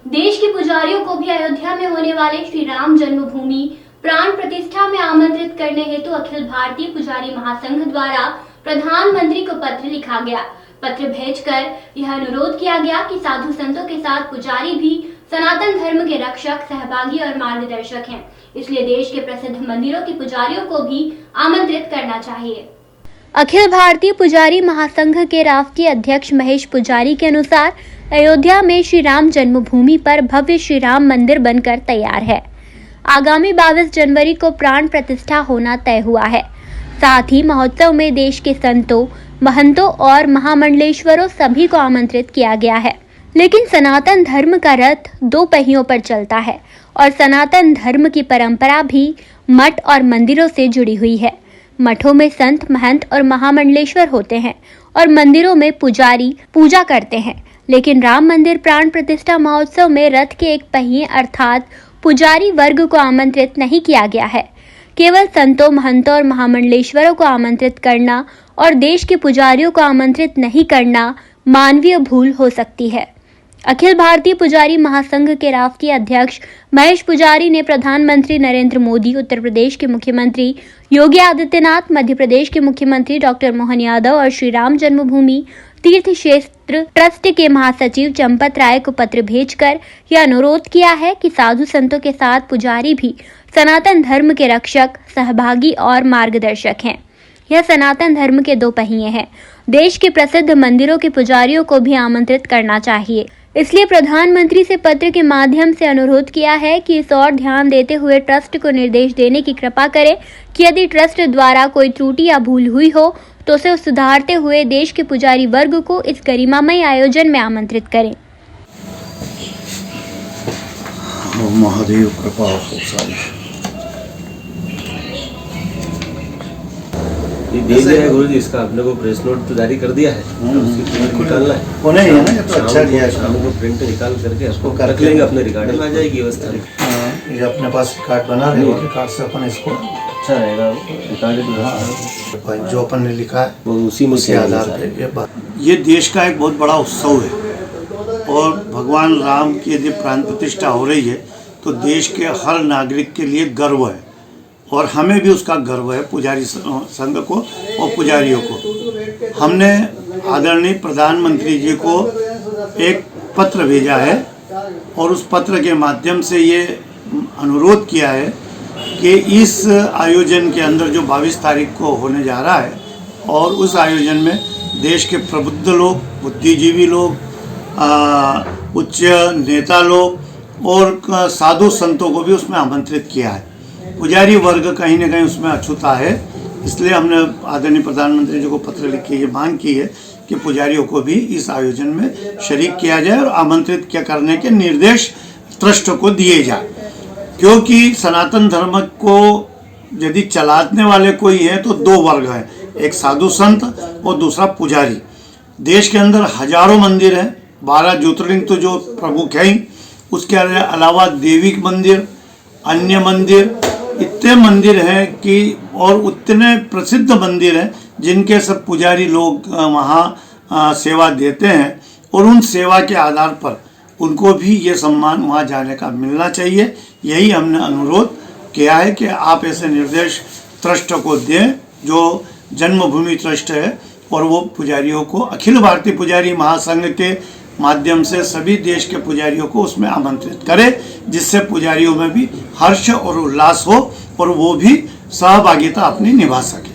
देश के पुजारियों को भी अयोध्या में होने वाले श्री राम जन्मभूमि प्राण प्रतिष्ठा में आमंत्रित करने हेतु अखिल भारतीय पुजारी महासंघ द्वारा प्रधानमंत्री को पत्र लिखा गया। पत्र भेजकर यह अनुरोध किया गया कि साधु संतों के साथ पुजारी भी सनातन धर्म के रक्षक, सहभागी और मार्गदर्शक हैं, इसलिए देश के प्रसिद्ध मंदिरों के पुजारियों को भी आमंत्रित करना चाहिए। अखिल भारतीय पुजारी महासंघ के राष्ट्रीय अध्यक्ष महेश पुजारी के अनुसार अयोध्या में श्री राम जन्मभूमि पर भव्य श्री राम मंदिर बनकर तैयार है। आगामी 22 जनवरी को प्राण प्रतिष्ठा होना तय हुआ है। साथ ही महोत्सव में देश के संतों, महंतों और महामंडलेश्वरों सभी को आमंत्रित किया गया है। लेकिन सनातन धर्म का रथ 2 पहियों पर चलता है और सनातन धर्म की परंपरा भी मठ और मंदिरों से जुड़ी हुई है। मठों में संत, महंत और महामंडलेश्वर होते हैं और मंदिरों में पुजारी पूजा करते हैं। लेकिन राम मंदिर प्राण प्रतिष्ठा महोत्सव में रथ के 1 पहिए अर्थात पुजारी वर्ग को आमंत्रित नहीं किया गया है। केवल संतों, महंतों और महामंडलेश्वरों को आमंत्रित करना और देश के पुजारियों को आमंत्रित नहीं करना मानवीय भूल हो सकती है। अखिल भारतीय पुजारी महासंघ के राष्ट्रीय अध्यक्ष महेश पुजारी ने प्रधानमंत्री नरेंद्र मोदी, उत्तर प्रदेश के मुख्यमंत्री योगी आदित्यनाथ, मध्य प्रदेश के मुख्यमंत्री डॉक्टर मोहन यादव और श्री राम जन्मभूमि तीर्थ क्षेत्र ट्रस्ट के महासचिव चंपत राय को पत्र भेजकर यह अनुरोध किया है कि साधु संतों के साथ पुजारी भी सनातन धर्म के रक्षक, सहभागी और मार्गदर्शक हैं। यह सनातन धर्म के 2 पहिए हैं। देश के प्रसिद्ध मंदिरों के पुजारियों को भी आमंत्रित करना चाहिए। इसलिए प्रधानमंत्री से पत्र के माध्यम से अनुरोध किया है कि इस ओर ध्यान देते हुए ट्रस्ट को निर्देश देने की कृपा करें कि यदि ट्रस्ट द्वारा कोई त्रुटि या भूल हुई हो तो उसे सुधारते हुए देश के पुजारी वर्ग को इस गरिमामय आयोजन में आमंत्रित करें। महादेव कृपा हो सारी। ये भेज दिया है गुरुजी, इसका आपने को प्रेस नोट तो जारी कर दिया है, उसकी प्रिंट निकालना है। वो नहीं है ना, ये तो अच्छा दिया है। शाम को प्रिंट निकाल करके उसको रख लेंगे, अपने रिकॉर्ड में आ जाएगी व्यवस्था। ये अपने पास रिकॉर्ड बना रहे हैं, रिकॉर्ड से अपन इसको अच्छा रहेगा रिकॉर्ड जो अपन ने लिखा है वो उसी में उसके आधार पे। ये देश का एक बहुत बड़ा उत्सव है और भगवान राम की यदि प्राण प्रतिष्ठा हो रही है तो देश के हर नागरिक के लिए गर्व है और हमें भी उसका गर्व है, पुजारी संघ को और पुजारियों को। हमने आदरणीय प्रधानमंत्री जी को एक पत्र भेजा है और उस पत्र के माध्यम से ये अनुरोध किया है कि इस आयोजन के अंदर जो 22 तारीख को होने जा रहा है और उस आयोजन में देश के प्रबुद्ध लोग, बुद्धिजीवी लोग, उच्च नेता लोग और साधु संतों को भी उसमें आमंत्रित किया है। पुजारी वर्ग कहीं ना कहीं उसमें अछूता है, इसलिए हमने आदरणीय प्रधानमंत्री जी को पत्र लिख के ये मांग की है कि पुजारियों को भी इस आयोजन में शरीक किया जाए और आमंत्रित करने के निर्देश ट्रस्ट को दिए जाए। क्योंकि सनातन धर्म को यदि चलाने वाले कोई है तो 2 वर्ग हैं, एक साधु संत और दूसरा पुजारी। देश के अंदर हजारों मंदिर हैं, 12 ज्योतिर्लिंग तो जो प्रमुख हैं, उसके अलावा देवी मंदिर, अन्य मंदिर, इतने मंदिर हैं कि और उतने प्रसिद्ध मंदिर हैं जिनके सब पुजारी लोग वहाँ सेवा देते हैं और उन सेवा के आधार पर उनको भी ये सम्मान वहाँ जाने का मिलना चाहिए। यही हमने अनुरोध किया है कि आप ऐसे निर्देश ट्रस्ट को दें जो जन्मभूमि ट्रस्ट है और वो पुजारियों को अखिल भारतीय पुजारी महासंघ के माध्यम से सभी देश के पुजारियों को उसमें आमंत्रित करे, जिससे पुजारियों में भी हर्ष और उल्लास हो और वो भी सहभागिता अपनी निभा सके।